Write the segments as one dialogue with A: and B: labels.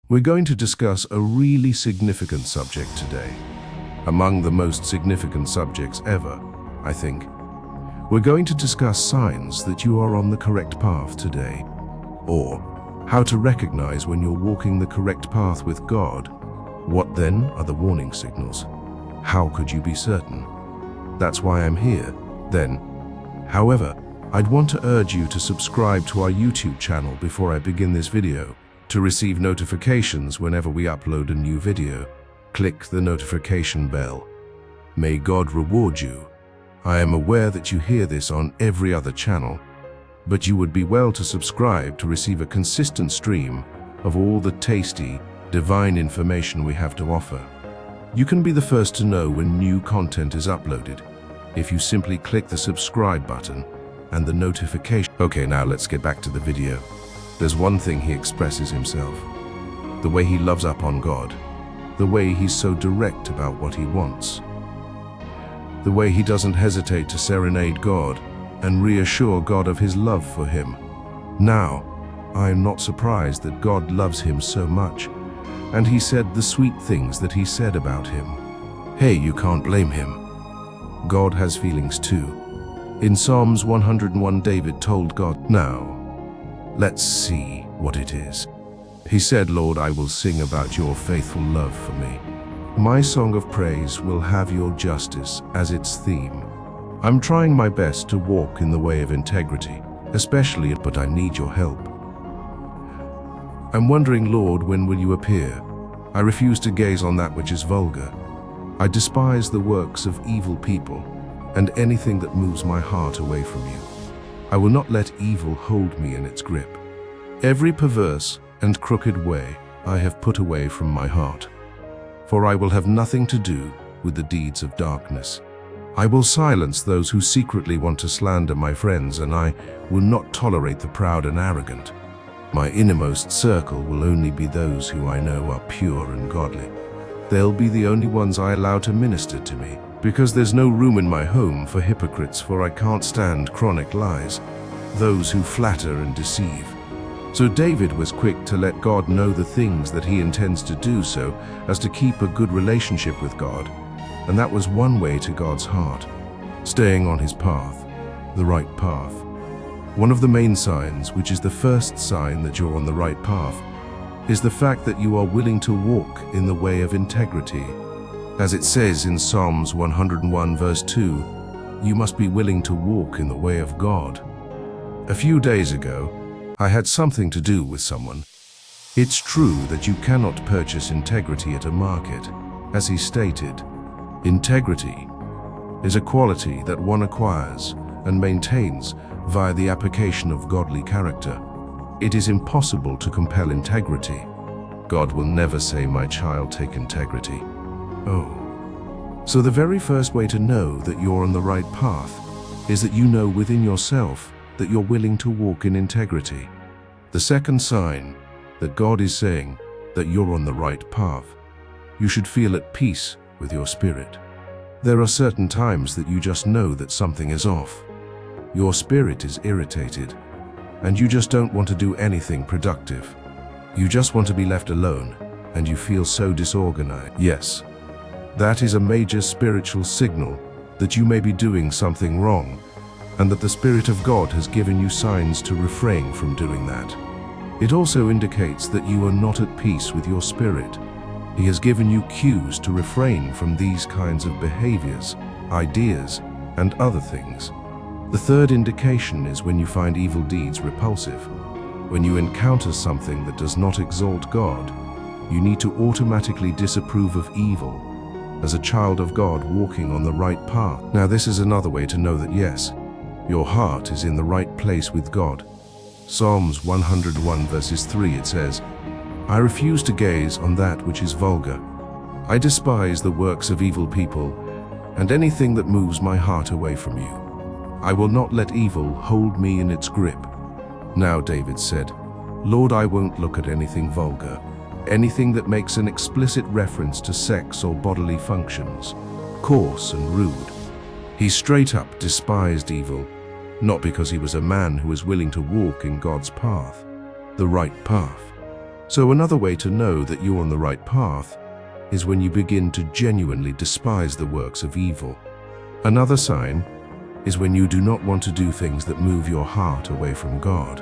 A: We're going to discuss a really significant subject today. Among the most significant subjects ever, I think. We're going to discuss signs that you are on the correct path today, or how to recognize when you're walking the correct path with God. What then are the warning signals? How could you be certain? That's why I'm here, then. However, I'd want to urge you to subscribe to our YouTube channel before I begin this video. To receive notifications whenever we upload a new video, click the notification bell. May God reward you. I am aware that you hear this on every other channel, but you would be well to subscribe to receive a consistent stream of all the tasty, divine information we have to offer. You can be the first to know when new content is uploaded if you simply click the subscribe button and the notification. Okay, now let's get back to the video. There's one thing he expresses himself, the way he loves up on God, the way he's so direct about what he wants, the way he doesn't hesitate to serenade God and reassure God of his love for him. Now, I am not surprised that God loves him so much, and he said the sweet things that he said about him. Hey, you can't blame him. God has feelings too. In Psalms 101, David told God, "Now, let's see what it is." He said, "Lord, I will sing about your faithful love for me. My song of praise will have your justice as its theme." I'm trying my best to walk in the way of integrity, especially, but I need your help. I'm wondering, Lord, when will you appear? I refuse to gaze on that which is vulgar. I despise the works of evil people and anything that moves my heart away from you. I will not let evil hold me in its grip. Every perverse and crooked way I have put away from my heart, for I will have nothing to do with the deeds of darkness. I will silence those who secretly want to slander my friends, and I will not tolerate the proud and arrogant. My innermost circle will only be those who I know are pure and godly. They'll be the only ones I allow to minister to me, because there's no room in my home for hypocrites, for I can't stand chronic lies, those who flatter and deceive. So David was quick to let God know the things that he intends to do so as to keep a good relationship with God, and that was one way to God's heart, staying on his path, the right path. One of the main signs, which is the first sign that you're on the right path, is the fact that you are willing to walk in the way of integrity. As it says in Psalms 101 verse 2, you must be willing to walk in the way of God. A few days ago, I had something to do with someone. It's true that you cannot purchase integrity at a market. As he stated, integrity is a quality that one acquires and maintains via the application of godly character. It is impossible to compel integrity. God will never say, "My child, take integrity." Oh. So the very first way to know that you're on the right path is that you know within yourself that you're willing to walk in integrity. The second sign that God is saying that you're on the right path, you should feel at peace with your spirit. There are certain times that you just know that something is off. Your spirit is irritated, and you just don't want to do anything productive. You just want to be left alone, and you feel so disorganized. Yes, that is a major spiritual signal that you may be doing something wrong, and that the Spirit of God has given you signs to refrain from doing that. It also indicates that you are not at peace with your spirit. He has given you cues to refrain from these kinds of behaviors, ideas, and other things. The third indication is when you find evil deeds repulsive. When you encounter something that does not exalt God, you need to automatically disapprove of evil as a child of God walking on the right path. Now, this is another way to know that yes, your heart is in the right place with God. Psalms 101 verses 3, it says, "I refuse to gaze on that which is vulgar. I despise the works of evil people and anything that moves my heart away from you. I will not let evil hold me in its grip." Now David said, "Lord, I won't look at anything vulgar, anything that makes an explicit reference to sex or bodily functions, coarse and rude." He straight up despised evil, not because he was a man who was willing to walk in God's path, the right path. So another way to know that you're on the right path is when you begin to genuinely despise the works of evil. Another sign is when you do not want to do things that move your heart away from God.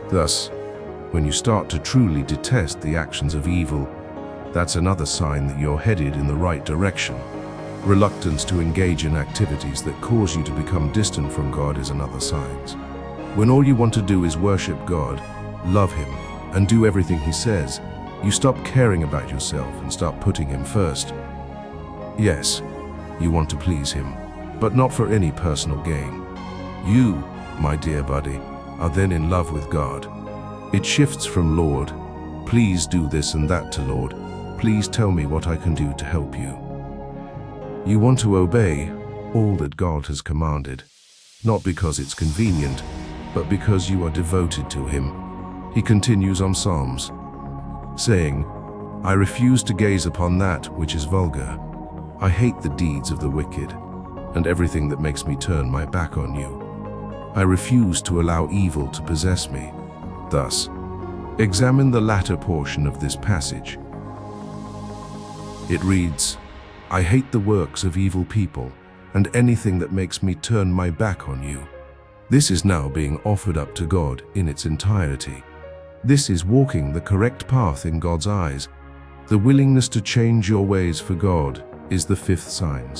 A: Thus, when you start to truly detest the actions of evil, that's another sign that you're headed in the right direction. Reluctance to engage in activities that cause you to become distant from God is another sign. When all you want to do is worship God, love Him, and do everything He says, you stop caring about yourself and start putting Him first. Yes, you want to please Him, but not for any personal gain. You, my dear buddy, are then in love with God. It shifts from Lord, please do this and that, to Lord, please tell me what I can do to help you. You want to obey all that God has commanded, not because it's convenient, but because you are devoted to Him. He continues on Psalms, saying, I refuse to gaze upon that which is vulgar. I hate the deeds of the wicked, and everything that makes me turn my back on you. I refuse to allow evil to possess me. Thus, examine the latter portion of this passage. It reads, I hate the works of evil people, and anything that makes me turn my back on you. This is now being offered up to God in its entirety. This is walking the correct path in God's eyes. The willingness to change your ways for God is the fifth sign.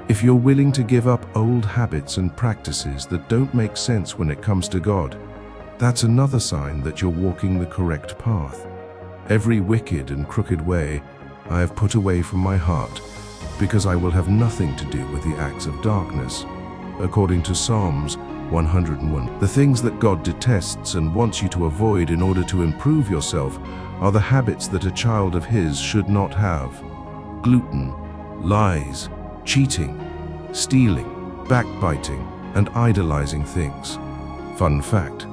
A: If you're willing to give up old habits and practices that don't make sense when it comes to God, that's another sign that you're walking the correct path. Every wicked and crooked way I have put away from my heart, because I will have nothing to do with the acts of darkness. According to Psalms 101, the things that God detests and wants you to avoid in order to improve yourself are the habits that a child of His should not have. Gluten, lies, cheating, stealing, backbiting, and idolizing things. Fun fact: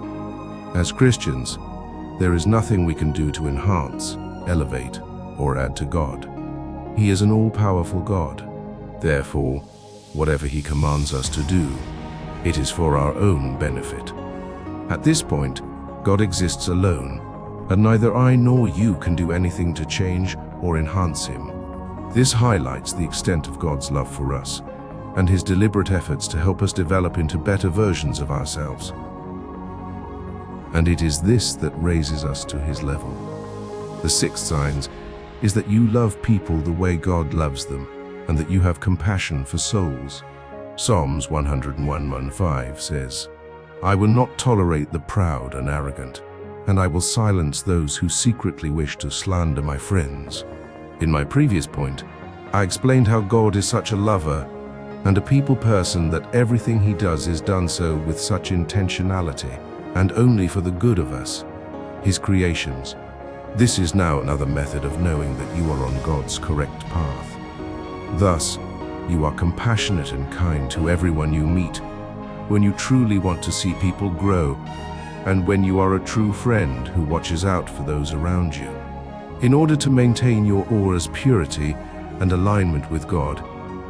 A: as Christians, there is nothing we can do to enhance, elevate, or add to God. He is an all-powerful God. Therefore, whatever He commands us to do, it is for our own benefit. At this point, God exists alone, and neither I nor you can do anything to change or enhance Him. This highlights the extent of God's love for us and His deliberate efforts to help us develop into better versions of ourselves. And it is this that raises us to His level. The sixth sign is that you love people the way God loves them, and that you have compassion for souls. Psalms 101:5 says, I will not tolerate the proud and arrogant, and I will silence those who secretly wish to slander my friends. In my previous point, I explained how God is such a lover and a people person that everything He does is done so with such intentionality and only for the good of us, His creations. This is now another method of knowing that you are on God's correct path. Thus, you are compassionate and kind to everyone you meet, when you truly want to see people grow, and when you are a true friend who watches out for those around you. In order to maintain your aura's purity and alignment with God,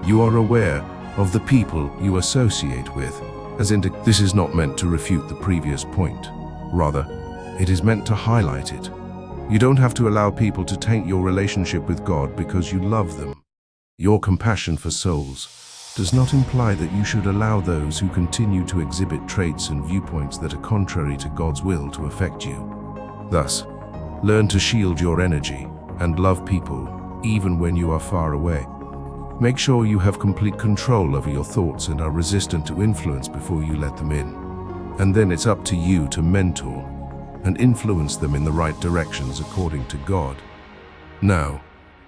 A: you are aware of the people you associate with. This is not meant to refute the previous point. Rather, it is meant to highlight it. You don't have to allow people to taint your relationship with God because you love them. Your compassion for souls does not imply that you should allow those who continue to exhibit traits and viewpoints that are contrary to God's will to affect you. Thus, learn to shield your energy and love people even when you are far away. Make sure you have complete control over your thoughts and are resistant to influence before you let them in. And then it's up to you to mentor and influence them in the right directions according to God. Now,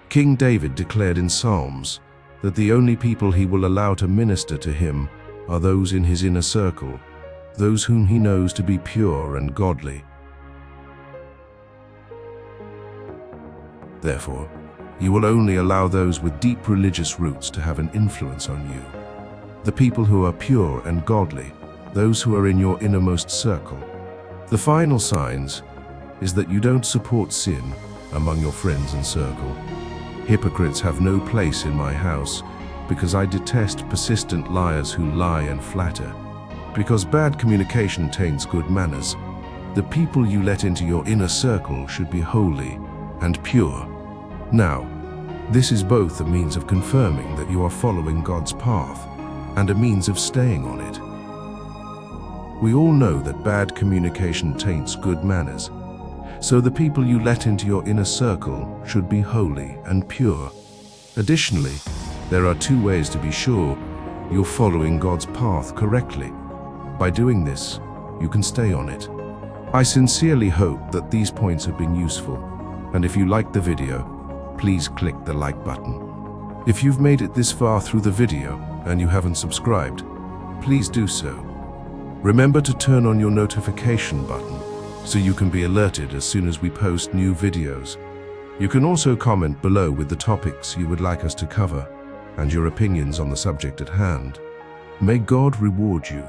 A: King David declared in Psalms that the only people he will allow to minister to him are those in his inner circle, those whom he knows to be pure and godly. Therefore, you will only allow those with deep religious roots to have an influence on you. The people who are pure and godly, those who are in your innermost circle. The final signs is that you don't support sin among your friends and circle. Hypocrites have no place in my house, because I detest persistent liars who lie and flatter. Because bad communication taints good manners, The people you let into your inner circle should be holy and pure. Now, this is both a means of confirming that you are following God's path and a means of staying on it. We all know that bad communication taints good manners, so the people you let into your inner circle should be holy and pure. Additionally, there are two ways to be sure you're following God's path correctly. By doing this, you can stay on it. I sincerely hope that these points have been useful, and if you liked the video, please click the like button. If you've made it this far through the video and you haven't subscribed, please do so. Remember to turn on your notification button so you can be alerted as soon as we post new videos. You can also comment below with the topics you would like us to cover and your opinions on the subject at hand. May God reward you